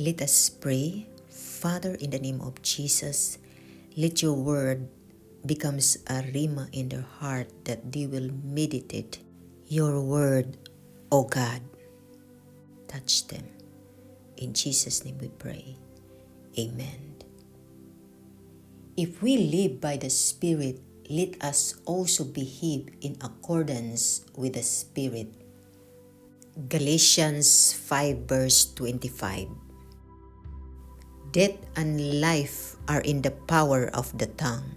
Let us pray. Father, in the name of Jesus, let your word becomes a rhema in their heart that they will meditate your word, O God. Touch them. In Jesus' name we pray. Amen. If we live by the Spirit, let us also behave in accordance with the Spirit. Galatians 5 verse 25. Death and life are in the power of the tongue,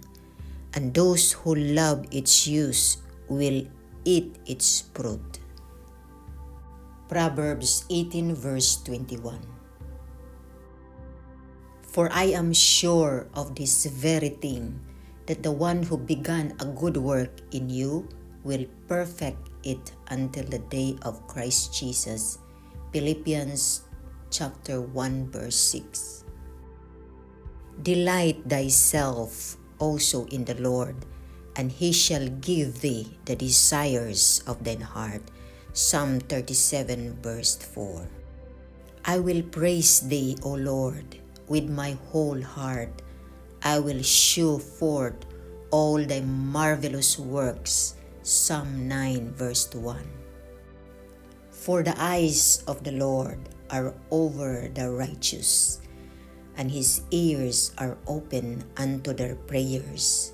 and those who love its use will eat its fruit. Proverbs 18 verse 21. For I am sure of this very thing, that the one who began a good work in you will perfect it until the day of Christ Jesus. Philippians chapter 1 verse 6. Delight thyself also in the Lord, and he shall give thee the desires of thine heart. Psalm 37 verse 4. I will praise thee, O Lord, with my whole heart. I will shew forth all thy marvelous works. Psalm 9 verse 1. For the eyes of the Lord are over the righteous, and his ears are open unto their prayers.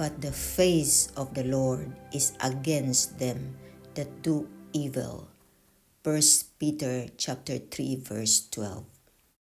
But the face of the Lord is against them that do evil. 1 Peter chapter 3 verse 12.